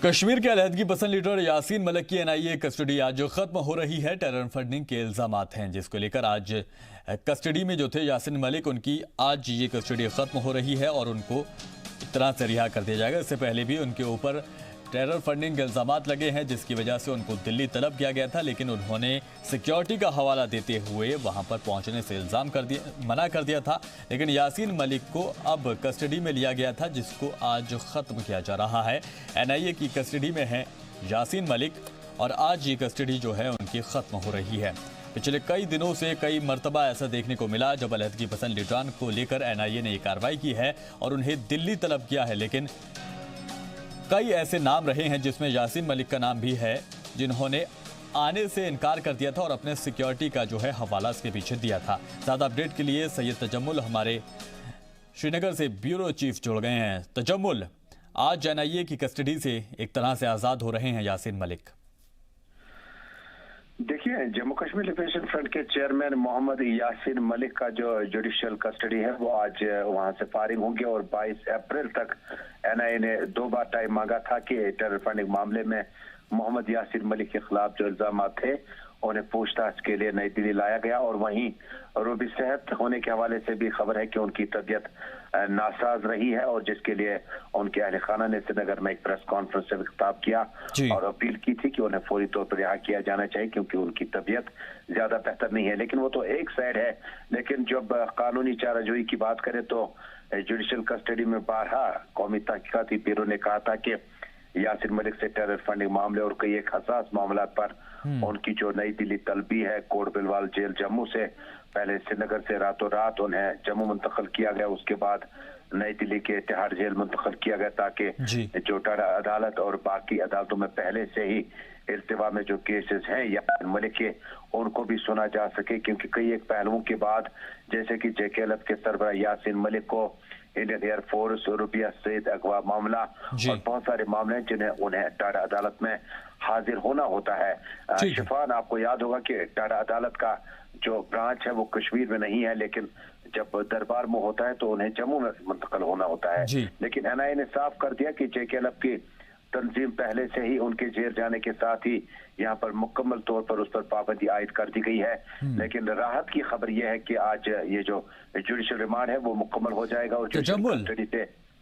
कश्मीर के अलहदगी पसंद लीडर यासीन मलिक की एनआईए कस्टडी आज खत्म हो रही है। टेरर फंडिंग के इल्जामात हैं जिसको लेकर आज कस्टडी में जो थे यासीन मलिक, उनकी आज ये कस्टडी खत्म हो रही है और उनको एक तरह से रिहा कर दिया जाएगा। इससे पहले भी उनके ऊपर टेरर फंडिंग के इल्जामात लगे हैं जिसकी वजह से उनको दिल्ली तलब किया गया था, लेकिन उन्होंने सिक्योरिटी का हवाला देते हुए वहां पर पहुंचने से मना कर दिया था। लेकिन यासीन मलिक को अब कस्टडी में लिया गया था जिसको आज ख़त्म किया जा रहा है। एनआईए की कस्टडी में है यासीन मलिक और आज ये कस्टडी जो है उनकी ख़त्म हो रही है। पिछले कई दिनों से कई मरतबा ऐसा देखने को मिला जब अलहदगी पसंद लीडरान को लेकर एनआईए ने ये कार्रवाई की है और उन्हें दिल्ली तलब किया है, लेकिन कई ऐसे नाम रहे हैं जिसमें यासीन मलिक का नाम भी है जिन्होंने आने से इनकार कर दिया था और अपने सिक्योरिटी का जो है हवाला इसके पीछे दिया था। ज़्यादा अपडेट के लिए सैयद तजम्मुल हमारे श्रीनगर से ब्यूरो चीफ जुड़ गए हैं। तजम्मुल, आज एनआईए की कस्टडी से एक तरह से आज़ाद हो रहे हैं यासीन मलिक। देखिए, जम्मू कश्मीर लिबरेशन फ्रंट के चेयरमैन मोहम्मद यासीन मलिक का जो जुडिशियल कस्टडी है वो आज वहां से फारिग होंगे और 22 अप्रैल तक एनआईए ने 2 बार टाइम मांगा था कि टेरर फंडिंग मामले में मोहम्मद यासीन मलिक के खिलाफ जो इल्जाम थे उन्हें पूछताछ के लिए नई दिल्ली लाया गया। और वहीं रूबी सेहत होने के हवाले से भी खबर है कि उनकी तबीयत नासाज रही है और जिसके लिए उनके अहल खाना ने श्रीनगर में एक प्रेस कॉन्फ्रेंस से खिताब किया और अपील की थी कि उन्हें फौरी तौर पर रिहा किया जाना चाहिए क्योंकि उनकी तबीयत ज्यादा बेहतर नहीं है। लेकिन वो तो एक साइड है, लेकिन जब कानूनी चाराजोई की बात करें तो जुडिशियल कस्टडी में बारहा कौमी तहकीकाती ब्यूरो ने कहा था कि यासीन मलिक से टेरर फंडिंग मामले और कई एक हसास मामला पर उनकी जो नई दिल्ली तलबी है कोट बिलवाल जेल जम्मू से, पहले श्रीनगर से रातों रात उन्हें जम्मू मुंतकिल किया गया, उसके बाद नई दिल्ली के तिहाड़ जेल मुंतकिल किया गया ताकि जो टाडा अदालत और बाकी अदालतों में पहले से ही इल्तिवा में जो केसेस हैं यासीन मलिक के उनको भी सुना जा सके। क्योंकि कई एक पहलुओं के बाद जैसे कि JKLF के सरबराह यासीन मलिक को इंडियन एयरफोर्स रुपया सहित अगवा मामला और बहुत सारे मामले हैं जिन्हें उन्हें टाडा अदालत में हाजिर होना होता है। शिफान, आपको याद होगा कि टाडा अदालत का जो ब्रांच है वो कश्मीर में नहीं है, लेकिन जब दरबार में होता है तो उन्हें जम्मू में मुंतकिल होना होता है। लेकिन एनआईए ने साफ कर दिया कि JKLF की तंजीम पहले से ही उनके जेल जाने के साथ ही यहाँ पर मुकम्मल तौर पर उस पर पाबंदी आयद कर दी गई है। लेकिन राहत की खबर यह है कि आज ये जो जुडिशियल रिमांड है वो मुकम्मल हो जाएगा। और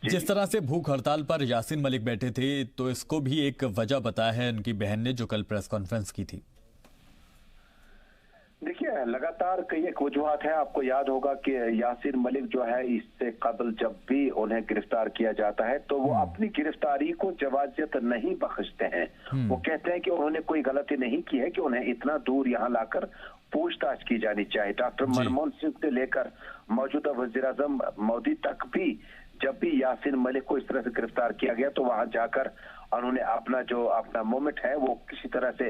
जिस तरह से भूख हड़ताल पर यासीन मलिक बैठे थे तो इसको भी एक वजह बताया है उनकी बहन ने जो कल प्रेस कॉन्फ्रेंस की थी। देखिए, लगातार कई एक वजूहत है। आपको याद होगा कि यासीन मलिक जो है इससे कबल जब भी उन्हें गिरफ्तार किया जाता है तो वो अपनी गिरफ्तारी को जवाजियत नहीं बख्शते हैं। वो कहते हैं कि उन्होंने कोई गलती नहीं की है कि उन्हें इतना दूर यहाँ लाकर पूछताछ की जानी चाहिए। डॉक्टर मनमोहन सिंह से लेकर मौजूदा वज़ीर-ए-आज़म मोदी तक भी जब भी यासीन मलिक को इस तरह से गिरफ्तार किया गया तो वहां जाकर उन्होंने अपना मोमेंट है वो किसी तरह से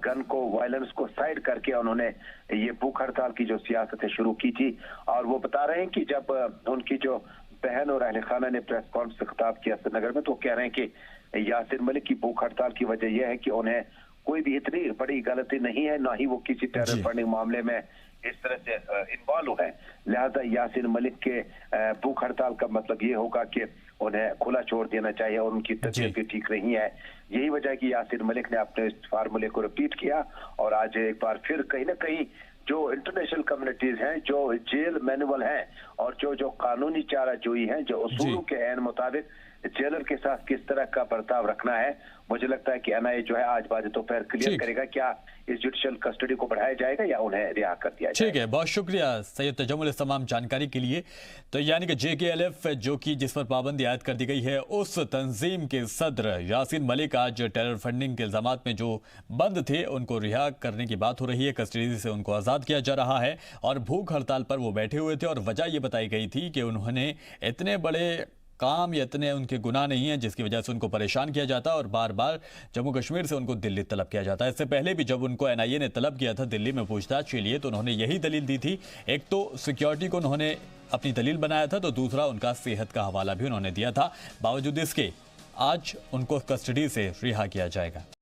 गन को, वायलेंस को साइड करके उन्होंने ये भूख हड़ताल की जो सियासतें शुरू की थी। और वो बता रहे हैं कि जब उनकी जो बहन और अहल खाना ने प्रेस कॉन्फ्रेंस से खिताब किया श्रीनगर में तो कह रहे हैं कि यासीन मलिक की भूख हड़ताल की वजह यह है कि उन्हें कोई भी इतनी बड़ी गलती नहीं है, ना ही वो किसी टेरर फंडिंग मामले में इस तरह से इन्वॉल्व है। लिहाजा यासीन मलिक के भूख हड़ताल का मतलब ये होगा कि उन्हें खुला छोड़ देना चाहिए और उनकी तबीयत भी ठीक नहीं है। यही वजह है कि यासीन मलिक ने अपने इस फार्मूले को रिपीट किया और आज एक बार फिर कहीं ना कहीं जो इंटरनेशनल कम्युनिटीज हैं, जो जेल मैनुअल हैं और जो कानूनी चाराजोई हैं, जो उसूलों के ऐन मुताबिक जेलर के साथ किस तरह का बर्ताव रखना है, मुझे लगता है कि एनआईए जो है आज बाद दोपहर क्लियर करेगा क्या इस जुडिशियल कस्टडी को बढ़ाया जाएगा या उन्हें रिहा कर दिया जाएगा। ठीक है, बहुत शुक्रिया सैयद तजम्मुल इस तमाम जानकारी के लिए। तो यानी कि JKLF जो कि जिस पर पाबंदी आयद कर दी गई है उस तंजीम के सदर यासीन मलिक आज टेरर फंडिंग के इल्जामात में जो बंद थे उनको रिहा करने की बात हो रही है। कस्टडी से उनको आज़ाद किया जा रहा है और भूख हड़ताल पर वो बैठे हुए थे और वजह ये बताई गई थी कि उन्होंने इतने बड़े काम या इतने उनके गुनाह नहीं है जिसकी वजह से उनको परेशान किया जाता और बार बार जम्मू कश्मीर से उनको दिल्ली तलब किया जाता है। इससे पहले भी जब उनको एनआईए ने तलब किया था दिल्ली में पूछताछ के लिए तो उन्होंने यही दलील दी थी। एक तो सिक्योरिटी को उन्होंने अपनी दलील बनाया था तो दूसरा उनका सेहत का हवाला भी उन्होंने दिया था। बावजूद इसके आज उनको कस्टडी से रिहा किया जाएगा।